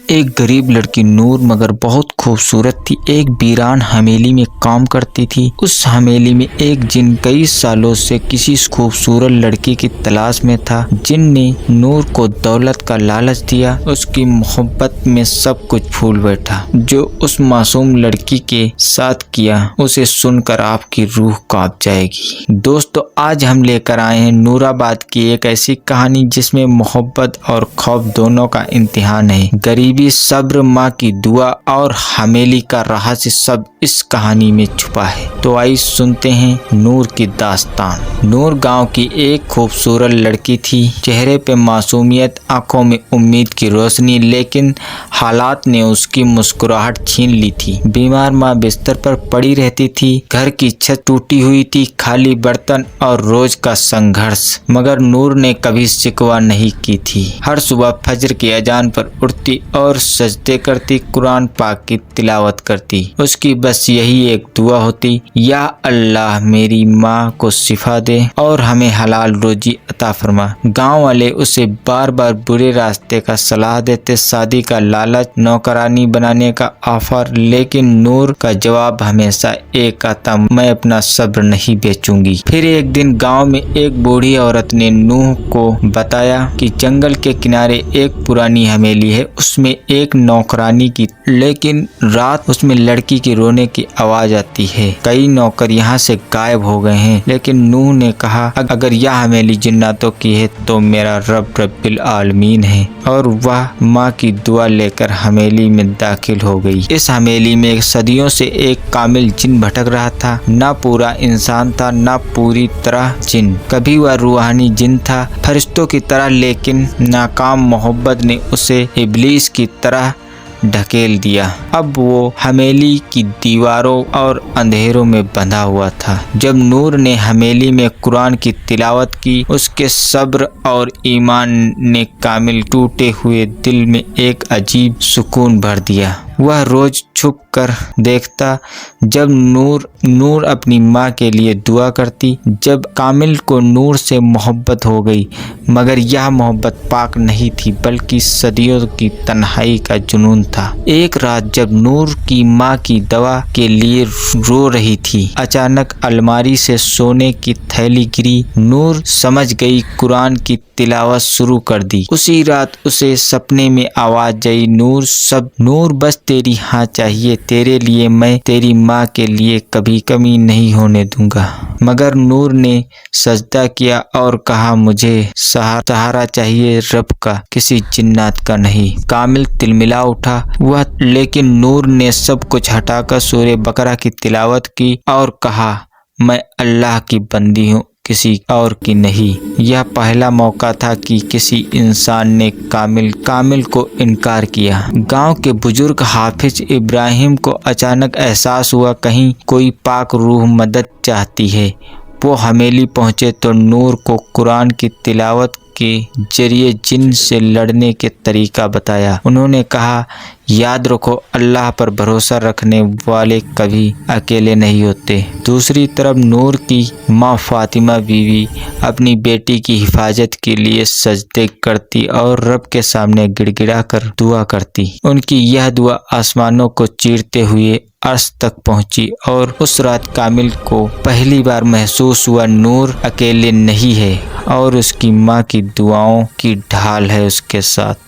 ایک غریب لڑکی نور مگر بہت خوبصورت تھی، ایک ویران حویلی میں کام کرتی تھی۔ اس حویلی میں ایک جن کئی سالوں سے کسی خوبصورت لڑکی کی تلاش میں تھا۔ جن نے نور کو دولت کا لالچ دیا، اس کی محبت میں سب کچھ بھول بیٹھا جو اس معصوم لڑکی کے ساتھ کیا۔ اسے سن کر آپ کی روح کانپ جائے گی۔ دوستو، آج ہم لے کر آئے ہیں نور آباد کی ایک ایسی کہانی جس میں محبت اور خوف دونوں کا امتحان ہے۔ غریبی، صبر، ماں کی دعا اور حویلی کا راز سب اس کہانی میں چھپا ہے۔ تو آئیے سنتے ہیں نور کی داستان۔ نور گاؤں کی ایک خوبصورت لڑکی تھی، چہرے پہ معصومیت، آنکھوں میں امید کی روشنی، لیکن حالات نے اس کی مسکراہٹ چھین لی تھی۔ بیمار ماں بستر پر پڑی رہتی تھی، گھر کی چھت ٹوٹی ہوئی تھی، خالی برتن اور روز کا سنگھرش، مگر نور نے کبھی شکوہ نہیں کی تھی۔ ہر صبح فجر کی اذان پر اٹھتی اور سجدے کرتی، قرآن پاک کی تلاوت کرتی۔ اس کی بس یہی ایک دعا ہوتی، یا اللہ میری ماں کو شفا دے اور ہمیں حلال روزی عطا فرما۔ گاؤں والے اسے بار بار برے راستے کا صلاح دیتے، شادی کا لالچ، نوکرانی بنانے کا آفر، لیکن نور کا جواب ہمیشہ ایک آتا، میں اپنا صبر نہیں بیچوں گی۔ پھر ایک دن گاؤں میں ایک بوڑھی عورت نے نور کو بتایا کہ جنگل کے کنارے ایک پرانی حویلی ہے، اس میں ایک نوکرانی کی، لیکن رات اس میں لڑکی کے رونے کی آواز آتی ہے۔ کئی نوکر یہاں سے غائب ہو گئے ہیں، لیکن نور نے کہا اگر یہ حویلی جناتوں کی ہے تو میرا رب رب العالمین ہے، اور وہ ماں کی دعا لے کر حویلی میں داخل ہو گئی۔ اس حویلی میں صدیوں سے ایک کامل جن بھٹک رہا تھا، نہ پورا انسان تھا نہ پوری طرح جن۔ کبھی وہ روحانی جن تھا، فرشتوں کی طرح، لیکن ناکام محبت نے اسے ابلیس کی طرح ڈھکیل دیا۔ اب وہ حویلی کی دیواروں اور اندھیروں میں بندھا ہوا تھا۔ جب نور نے حویلی میں قرآن کی تلاوت کی، اس کے صبر اور ایمان نے کامل ٹوٹے ہوئے دل میں ایک عجیب سکون بھر دیا۔ وہ روز چھپ کر دیکھتا جب نور اپنی ماں کے لیے دعا کرتی۔ جب کامل کو نور سے محبت ہو گئی، مگر یہ محبت پاک نہیں تھی بلکہ صدیوں کی تنہائی کا جنون تھا۔ ایک رات جب نور کی ماں کی دوا کے لیے رو رہی تھی، اچانک الماری سے سونے کی تھیلی گری۔ نور سمجھ گئی، قرآن کی تلاوت شروع کر دی۔ اسی رات اسے سپنے میں آواز آئی، نور بس تیری ہاں چاہیے، تیرے لیے میں تیری ماں کے لیے کبھی کمی نہیں ہونے دوں گا۔ مگر نور نے سجدہ کیا اور کہا مجھے سہارا چاہیے رب کا، کسی جنات کا نہیں۔ کامل تلملا اٹھا لیکن نور نے سب کچھ ہٹا کر سورہ بقرہ کی تلاوت کی اور کہا میں اللہ کی بندی ہوں، کسی اور کی نہیں۔ یہ پہلا موقع تھا کہ کسی انسان نے کامل کو انکار کیا۔ گاؤں کے بزرگ حافظ ابراہیم کو اچانک احساس ہوا کہیں کوئی پاک روح مدد چاہتی ہے۔ وہ حویلی پہنچے تو نور کو قرآن کی تلاوت کے ذریعے جن سے لڑنے کے طریقہ بتایا۔ انہوں نے کہا یاد رکھو، اللہ پر بھروسہ رکھنے والے کبھی اکیلے نہیں ہوتے۔ دوسری طرف نور کی ماں فاطمہ بیوی اپنی بیٹی کی حفاظت کے لیے سجدے کرتی اور رب کے سامنے گڑ گڑا کر دعا کرتی۔ ان کی یہ دعا آسمانوں کو چیرتے ہوئے عرش تک پہنچی، اور اس رات کامل کو پہلی بار محسوس ہوا نور اکیلے نہیں ہے اور اس کی ماں کی دعاؤں کی ڈھال ہے اس کے ساتھ۔